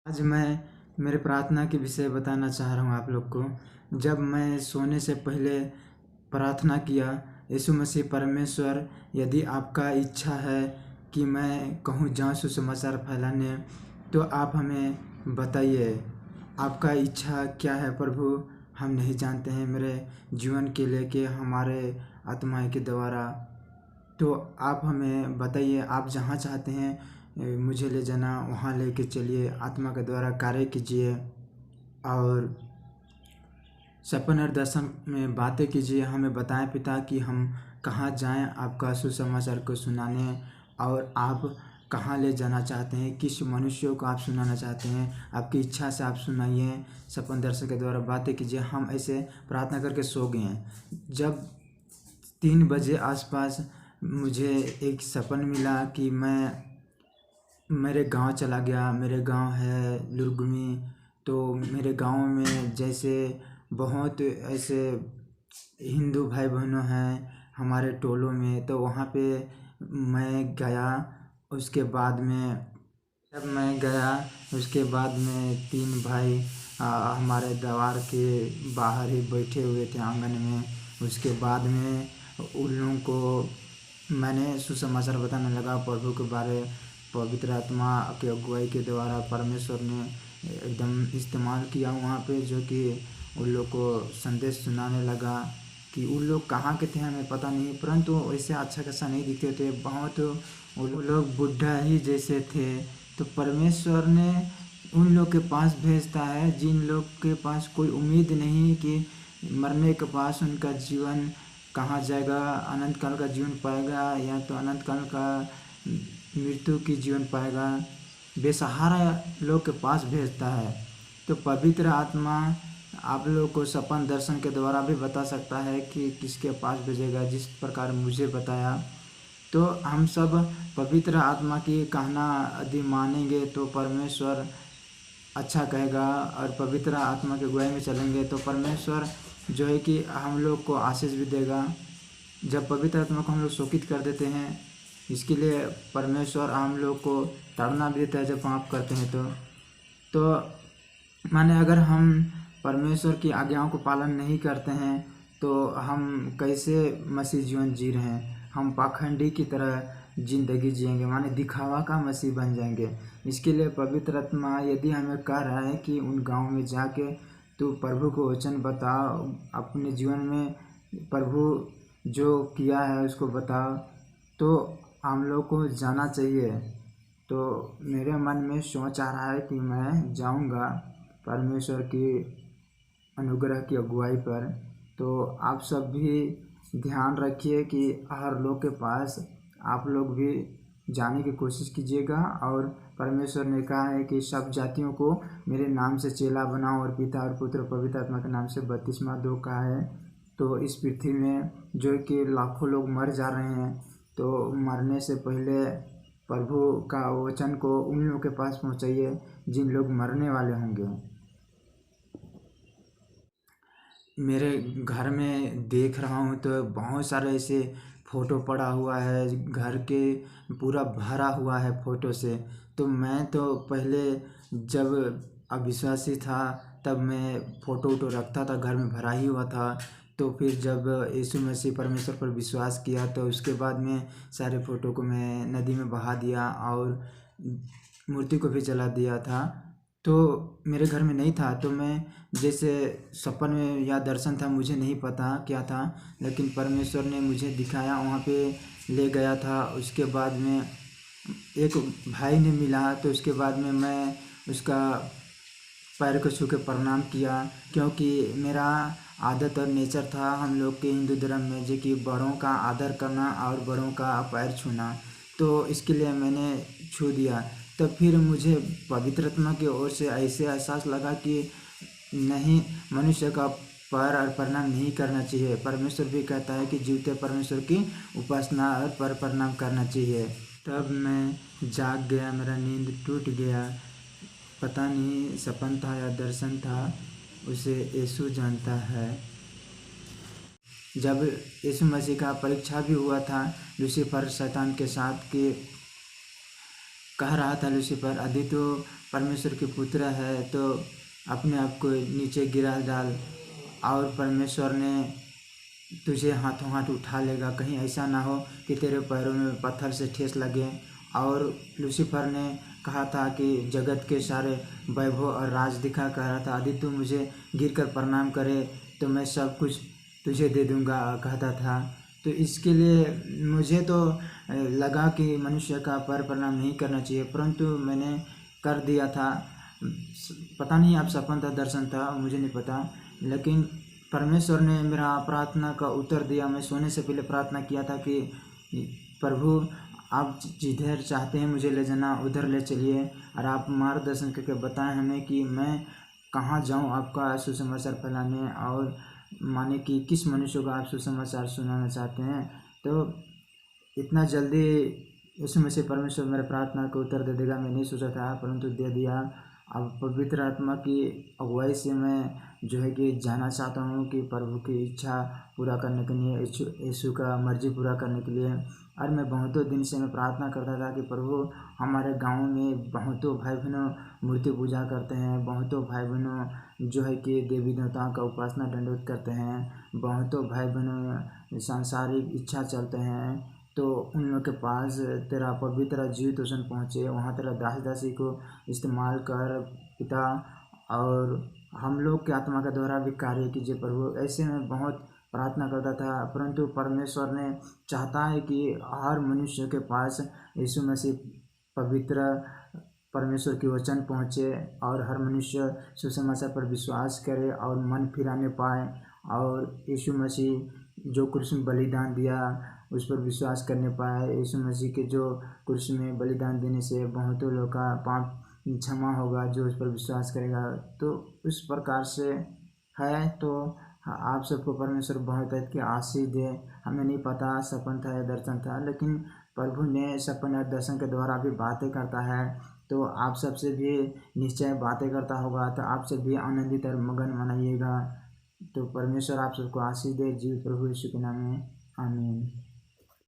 आज मैं मेरे प्रार्थना के विषय बताना चाह रहा हूँ आप लोग को। जब मैं सोने से पहले प्रार्थना किया, यीशु मसीह परमेश्वर, यदि आपका इच्छा है कि मैं कहूँ जाऊँ सुसमाचार फैलाने, तो आप हमें बताइए आपका इच्छा क्या है प्रभु। हम नहीं जानते हैं मेरे जीवन के लेके हमारे आत्मा के द्वारा, तो आप हमें बताइए। आप जहाँ चाहते हैं मुझे ले जाना, वहाँ लेके चलिए, आत्मा के द्वारा कार्य कीजिए और सपन और दर्शन में बातें कीजिए। हमें बताएं पिता कि हम कहाँ जाएं आपका सुसमाचार को सुनाने, और आप कहाँ ले जाना चाहते हैं, किस मनुष्यों को आप सुनाना चाहते हैं, आपकी इच्छा से आप सुनाइए। सपन दर्शन के द्वारा बातें कीजिए। हम ऐसे प्रार्थना करके सो गए हैं। जब 3 बजे आसपास मुझे एक सपन मिला कि मैं मेरे गांव चला गया। मेरे गांव है लुरगुमी। तो मेरे गांव में जैसे बहुत ऐसे हिंदू भाई बहनों हैं हमारे टोलों में, तो वहाँ पे मैं गया। उसके बाद में जब मैं गया, उसके बाद में 3 भाई हमारे द्वार के बाहर ही बैठे हुए थे आंगन में। उसके बाद में उन लोगों को मैंने सुसमाचार बताने लगा प्रभु के बारे। पवित्र आत्मा के अगुवाई के द्वारा परमेश्वर ने एकदम इस्तेमाल किया वहाँ पे, जो कि उन लोग को संदेश सुनाने लगा। कि उन लोग कहाँ के थे हमें पता नहीं, परंतु वैसे अच्छा खासा नहीं दिखते थे, बहुत वो लोग बुढ़ा ही जैसे थे। तो परमेश्वर ने उन लोग के पास भेजता है जिन लोग के पास कोई उम्मीद नहीं कि मरने के पास उनका जीवन कहाँ जाएगा, अनंत काल का जीवन पाएगा या तो अनंत काल का मृत्यु की जीवन पाएगा। बेसहारा लोग के पास भेजता है। तो पवित्र आत्मा आप लोग को सपन दर्शन के द्वारा भी बता सकता है कि किसके पास भेजेगा, जिस प्रकार मुझे बताया। तो हम सब पवित्र आत्मा की कहना यदि मानेंगे तो परमेश्वर अच्छा कहेगा, और पवित्र आत्मा के अगुवाई में चलेंगे तो परमेश्वर जो है कि हम लोग को आशीष भी देगा। जब पवित्र आत्मा को हम लोग शोकित कर देते हैं, इसके लिए परमेश्वर हम लोग को ताड़ना भी देता है जब पाप करते हैं। तो माने अगर हम परमेश्वर की आज्ञाओं को पालन नहीं करते हैं तो हम कैसे मसीह जीवन जी रहे हैं। हम पाखंडी की तरह जिंदगी जिएंगे, माने दिखावा का मसीह बन जाएंगे। इसके लिए पवित्र आत्मा यदि हमें कह रहा है कि उन गांव में जाके तू प्रभु को वचन बताओ, अपने जीवन में प्रभु जो किया है उसको बताओ, तो हम लोग को जाना चाहिए। तो मेरे मन में सोच आ रहा है कि मैं जाऊंगा परमेश्वर की अनुग्रह की अगुवाई पर। तो आप सब भी ध्यान रखिए कि हर लोग के पास आप लोग भी जाने की कोशिश कीजिएगा। और परमेश्वर ने कहा है कि सब जातियों को मेरे नाम से चेला बनाओ, और पिता और पुत्र पवित्र आत्मा के नाम से बपतिस्मा दो कहा है। तो इस पृथ्वी में जो कि लाखों लोग मर जा रहे हैं, तो मरने से पहले प्रभु का वचन को उन लोगों के पास पहुंचाइए जिन लोग मरने वाले होंगे। मेरे घर में देख रहा हूँ तो बहुत सारे ऐसे फ़ोटो पड़ा हुआ है, घर के पूरा भरा हुआ है फ़ोटो से। तो मैं तो पहले जब अविश्वासी था तब मैं फ़ोटो वोटो रखता था, घर में भरा ही हुआ था। तो फिर जब यीशु मसीह परमेश्वर पर विश्वास किया तो उसके बाद में सारे फ़ोटो को मैं नदी में बहा दिया और मूर्ति को भी जला दिया था। तो मेरे घर में नहीं था, तो मैं जैसे सपन में या दर्शन था, मुझे नहीं पता क्या था, लेकिन परमेश्वर ने मुझे दिखाया, वहाँ पे ले गया था। उसके बाद में एक भाई ने मिला, तो उसके बाद में मैं उसका पैर को छू के प्रणाम किया, क्योंकि मेरा आदत और नेचर था हम लोग के हिंदू धर्म में जो कि बड़ों का आदर करना और बड़ों का पैर छूना। तो इसके लिए मैंने छू दिया। तो फिर मुझे पवित्र आत्मा की ओर से ऐसे एहसास लगा कि नहीं, मनुष्य का पैर और प्रणाम नहीं करना चाहिए। परमेश्वर भी कहता है कि जीवते परमेश्वर की उपासना और पर प्रणाम करना चाहिए। तब मैं जाग गया, मेरा नींद टूट गया। पता नहीं सपन था या दर्शन था, उसे यीशु जानता है। जब यीशु मसीह का परीक्षा भी हुआ था लूसीफर शैतान के साथ कि कह रहा था लूसीफर, यदि तो परमेश्वर के पुत्र है तो अपने आप को नीचे गिरा डाल, और परमेश्वर ने तुझे हाथों हाथ उठा लेगा। कहीं ऐसा ना हो कि तेरे पैरों में पत्थर से ठेस लगे। और लूसीफर ने कहा था कि जगत के सारे वैभव और राज दिखा, कह रहा था यदि तू मुझे गिरकर प्रणाम करे तो मैं सब कुछ तुझे दे दूंगा, कहता था। तो इसके लिए मुझे तो लगा कि मनुष्य का पैर प्रणाम नहीं करना चाहिए, परंतु मैंने कर दिया था। पता नहीं अब सपन था दर्शन था, मुझे नहीं पता, लेकिन परमेश्वर ने मेरा प्रार्थना का उत्तर दिया। मैं सोने से पहले प्रार्थना किया था कि प्रभु आप जिधर चाहते हैं मुझे ले जाना, उधर ले चलिए, और आप मार्गदर्शन करके बताएं हमें कि मैं कहाँ जाऊं आपका सुसमाचार फैलाने, और माने कि किस मनुष्य को आप सुसमाचार सुनाना चाहते हैं। तो इतना जल्दी यीशु मसीह परमेश्वर मेरे प्रार्थना को उत्तर दे देगा मैं नहीं सोचा था, परंतु दे दिया। अब पवित्र आत्मा की अगुवाई से मैं जो है कि जाना चाहता हूँ कि प्रभु की इच्छा पूरा करने के लिए, यीशु का मर्जी पूरा करने के लिए। और मैं बहुतों दिन से मैं प्रार्थना करता था कि प्रभु हमारे गांव में बहुतों भाई बहनों मूर्ति पूजा करते हैं, बहुतों भाई बहनों जो है कि देवी देवताओं का उपासना दंडवत करते हैं, बहुतों भाई बहनों सांसारिक इच्छा चलते हैं। तो उन लोग के पास तेरा पवित्र जीवित वचन पहुँचे, वहाँ तेरा दास दासी को इस्तेमाल कर पिता, और हम लोग के आत्मा के द्वारा भी कार्य कीजिए प्रभु। ऐसे में बहुत प्रार्थना करता था, परंतु परमेश्वर ने चाहता है कि हर मनुष्य के पास यीशु मसीह पवित्र परमेश्वर के वचन पहुँचे, और हर मनुष्य सुसमाचार पर विश्वास करे और मन फिराने पाए, और यीशु मसीह जो क्रूस में बलिदान दिया उस पर विश्वास करने पाए। यीशु मसीह के जो क्रूस में बलिदान देने से बहुतों लोग का पाप क्षमा होगा जो उस पर विश्वास करेगा। तो उस प्रकार से है। तो आप सबको परमेश्वर बहुत है कि आशीष दे। हमें नहीं पता सपन था या दर्शन था, लेकिन प्रभु ने सपन और दर्शन के द्वारा भी बातें करता है। तो आप सबसे भी निश्चय बातें करता होगा, तो आप सब भी आनंदित और मगन मनाइएगा। तो परमेश्वर आप सबको आशीष दे। जीव प्रभु यीशु के नाम में आमीन।